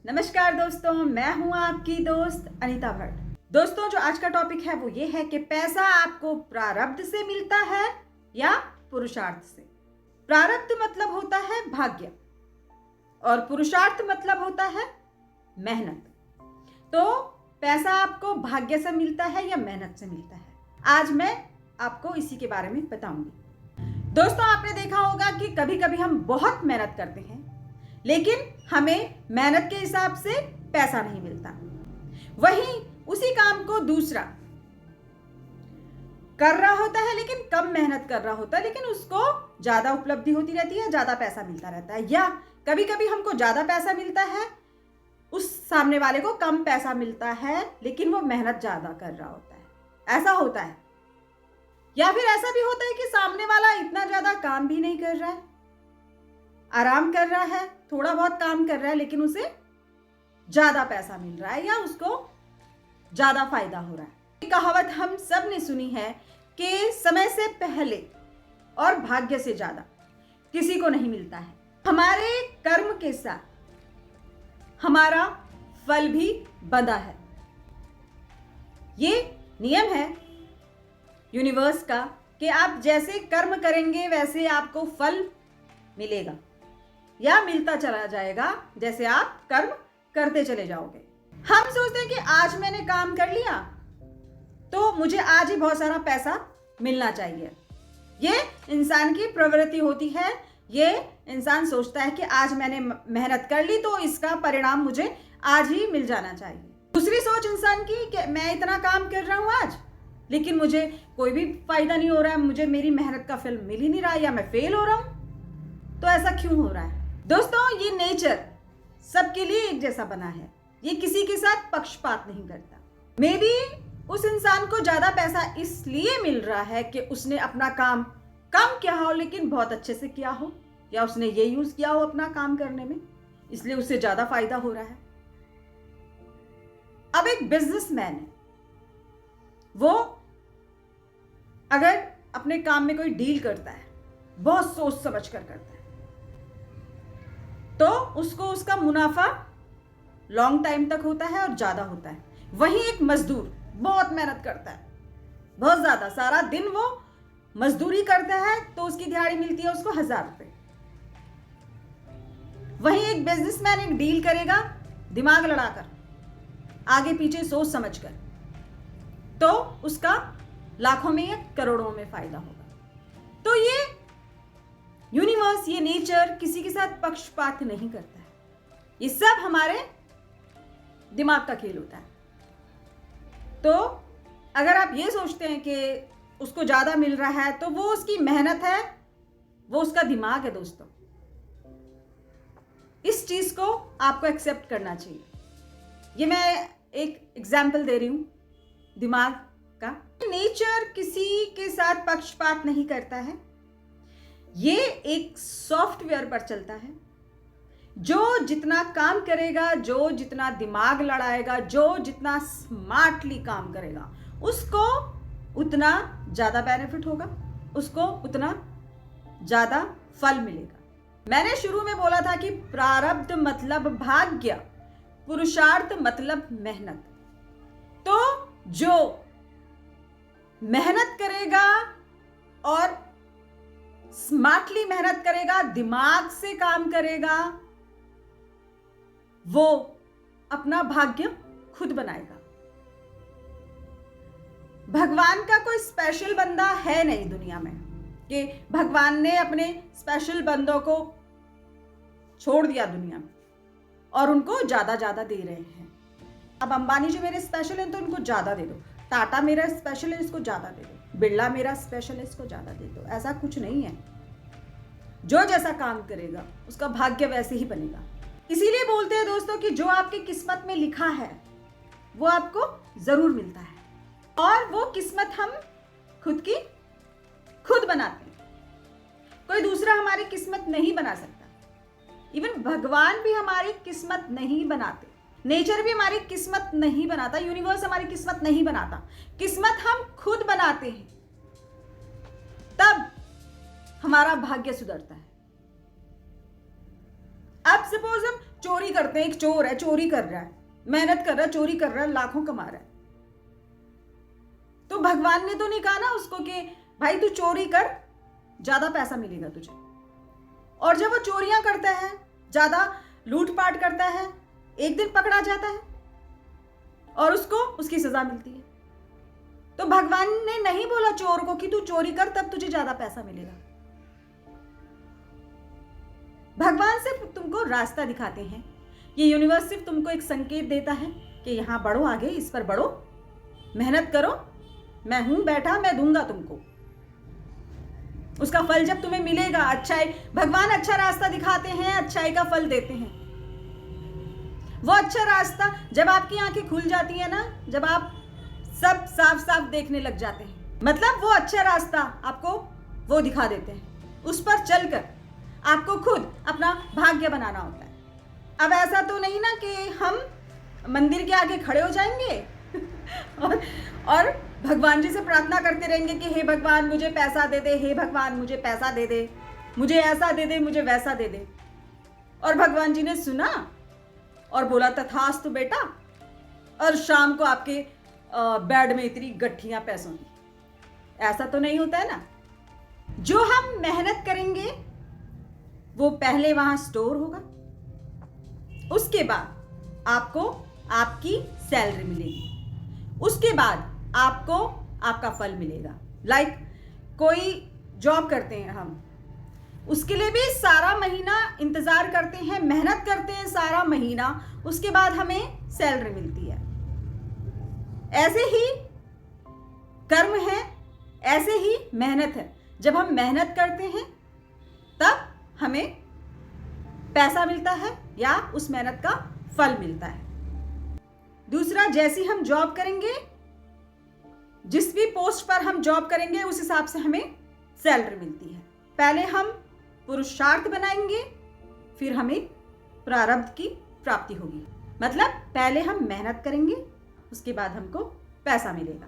नमस्कार दोस्तों, मैं हूं आपकी दोस्त अनीता भट्ट। दोस्तों, जो आज का टॉपिक है वो ये है कि पैसा आपको प्रारब्ध से मिलता है या पुरुषार्थ से। प्रारब्ध मतलब होता है भाग्य और पुरुषार्थ मतलब होता है मेहनत। तो पैसा आपको भाग्य से मिलता है या मेहनत से मिलता है, आज मैं आपको इसी के बारे में बताऊंगी। दोस्तों, आपने देखा होगा कि कभी कभी हम बहुत मेहनत करते हैं लेकिन हमें मेहनत के हिसाब से पैसा नहीं मिलता। वहीं उसी काम को दूसरा कर रहा होता है लेकिन कम मेहनत कर रहा होता है, लेकिन उसको ज्यादा उपलब्धि होती रहती है, ज्यादा पैसा मिलता रहता है। या कभी कभी हमको ज्यादा पैसा मिलता है, उस सामने वाले को कम पैसा मिलता है लेकिन वो मेहनत ज्यादा कर रहा होता है। ऐसा होता है। या फिर ऐसा भी होता है कि सामने वाला इतना ज्यादा काम भी नहीं कर रहा है, आराम कर रहा है, थोड़ा बहुत काम कर रहा है, लेकिन उसे ज्यादा पैसा मिल रहा है या उसको ज्यादा फायदा हो रहा है। ये कहावत हम सब ने सुनी है कि समय से पहले और भाग्य से ज्यादा किसी को नहीं मिलता है। हमारे कर्म के साथ हमारा फल भी बंधा है। ये नियम है यूनिवर्स का कि आप जैसे कर्म करेंगे वैसे आपको फल मिलेगा या मिलता चला जाएगा, जैसे आप कर्म करते चले जाओगे। हम सोचते हैं कि आज मैंने काम कर लिया तो मुझे आज ही बहुत सारा पैसा मिलना चाहिए। ये इंसान की प्रवृत्ति होती है। ये इंसान सोचता है कि आज मैंने मेहनत कर ली तो इसका परिणाम मुझे आज ही मिल जाना चाहिए। दूसरी सोच इंसान की कि मैं इतना काम कर रहा हूं आज लेकिन मुझे कोई भी फायदा नहीं हो रहा है, मुझे मेरी मेहनत का फल मिल ही नहीं रहा या मैं फेल हो रहा हूं। तो ऐसा क्यों हो रहा है? दोस्तों, ये नेचर सबके लिए एक जैसा बना है। ये किसी के साथ पक्षपात नहीं करता। मे बी उस इंसान को ज्यादा पैसा इसलिए मिल रहा है कि उसने अपना काम कम किया हो लेकिन बहुत अच्छे से किया हो, या उसने ये यूज किया हो अपना काम करने में, इसलिए उससे ज्यादा फायदा हो रहा है। अब एक बिजनेसमैन है, वो अगर अपने काम में कोई डील करता है, बहुत सोच समझ कर करता है, तो उसको उसका मुनाफा लॉन्ग टाइम तक होता है और ज्यादा होता है। वहीं एक मजदूर बहुत मेहनत करता है, बहुत ज्यादा, सारा दिन वो मजदूरी करता है तो उसकी दिहाड़ी मिलती है उसको 1000 रुपए। वहीं एक बिजनेसमैन एक डील करेगा दिमाग लड़ाकर, आगे पीछे सोच समझकर, तो उसका लाखों में या करोड़ों में फायदा होगा। तो ये यूनिवर्स, ये नेचर किसी के साथ पक्षपात नहीं करता है। ये सब हमारे दिमाग का खेल होता है। तो अगर आप ये सोचते हैं कि उसको ज्यादा मिल रहा है तो वो उसकी मेहनत है, वो उसका दिमाग है। दोस्तों, इस चीज को आपको एक्सेप्ट करना चाहिए। ये मैं एक एग्जाम्पल दे रही हूं दिमाग का। नेचर किसी के साथ पक्षपात नहीं करता है। ये एक सॉफ्टवेयर पर चलता है। जो जितना काम करेगा, जो जितना दिमाग लड़ाएगा, जो जितना स्मार्टली काम करेगा, उसको उतना ज्यादा बेनिफिट होगा, उसको उतना ज्यादा फल मिलेगा। मैंने शुरू में बोला था कि प्रारब्ध मतलब भाग्य, पुरुषार्थ मतलब मेहनत। तो जो मेहनत करेगा और स्मार्टली मेहनत करेगा, दिमाग से काम करेगा, वो अपना भाग्य खुद बनाएगा। भगवान का कोई स्पेशल बंदा है नहीं दुनिया में कि भगवान ने अपने स्पेशल बंदों को छोड़ दिया दुनिया में और उनको ज्यादा ज्यादा दे रहे हैं। अब अंबानी जी मेरे स्पेशल हैं तो उनको ज्यादा दे दो, टाटा मेरा स्पेशल है इसको ज्यादा दे दो, बिरला मेरा स्पेशल है इसको ज्यादा दे दो। ऐसा कुछ नहीं है। जो जैसा काम करेगा उसका भाग्य वैसे ही बनेगा। इसीलिए बोलते हैं दोस्तों कि जो आपकी किस्मत में लिखा है वो आपको जरूर मिलता है, और वो किस्मत हम खुद बनाते हैं। कोई दूसरा हमारी किस्मत नहीं बना सकता। इवन भगवान भी हमारी किस्मत नहीं बनाते, नेचर भी हमारी किस्मत नहीं बनाता, यूनिवर्स हमारी किस्मत नहीं बनाता। किस्मत हम खुद बनाते हैं, तब हमारा भाग्य सुधरता है। अब सपोज हम चोरी करते हैं, एक चोर है, चोरी कर रहा है, मेहनत कर रहा है, चोरी कर रहा है, लाखों कमा रहा है, तो भगवान ने तो नहीं कहा ना उसको कि भाई तू चोरी कर, ज्यादा पैसा मिलेगा तुझे। और जब वो चोरियां करता है, ज्यादा लूटपाट करता है, एक दिन पकड़ा जाता है और उसको उसकी सजा मिलती है। तो भगवान ने नहीं बोला चोर को कि तू चोरी कर तब तुझे ज्यादा पैसा मिलेगा। भगवान सिर्फ तुमको रास्ता दिखाते हैं। ये यूनिवर्स सिर्फ तुमको एक संकेत देता है कि यहां बढ़ो, आगे इस पर बढ़ो, मेहनत करो, मैं हूं बैठा, मैं दूंगा तुमको। उसका फल जब तुम्हें मिलेगा, अच्छाई, भगवान अच्छा रास्ता दिखाते हैं, अच्छाई का फल देते हैं। वो अच्छा रास्ता जब आपकी आंखें खुल जाती है ना, जब आप सब साफ साफ देखने लग जाते हैं, मतलब वो अच्छा रास्ता आपको वो दिखा देते हैं। उस पर चलकर आपको खुद अपना भाग्य बनाना होता है। अब ऐसा तो नहीं ना कि हम मंदिर के आगे खड़े हो जाएंगे और भगवान जी से प्रार्थना करते रहेंगे कि हे भगवान मुझे पैसा दे दे, हे भगवान मुझे पैसा दे दे, मुझे ऐसा दे दे, मुझे वैसा दे दे। और भगवान जी ने सुना और बोला तथास्तु बेटा, और शाम को आपके बेड में इतनी गठियां पैसों की। ऐसा तो नहीं होता है ना। जो हम मेहनत करेंगे वो पहले वहां स्टोर होगा, उसके बाद आपको आपकी सैलरी मिलेगी, उसके बाद आपको आपका फल मिलेगा। लाइक कोई जॉब करते हैं हम, उसके लिए भी सारा महीना इंतजार करते हैं, मेहनत करते हैं सारा महीना, उसके बाद हमें सैलरी मिलती है। ऐसे ही कर्म है, ऐसे ही मेहनत है। जब हम मेहनत करते हैं तब हमें पैसा मिलता है या उस मेहनत का फल मिलता है। दूसरा, जैसी हम जॉब करेंगे, जिस भी पोस्ट पर हम जॉब करेंगे उस हिसाब से हमें सैलरी मिलती है। पहले हम पुरुषार्थ बनाएंगे, फिर हमें प्रारब्ध की प्राप्ति होगी। मतलब पहले हम मेहनत करेंगे, उसके बाद हमको पैसा मिलेगा।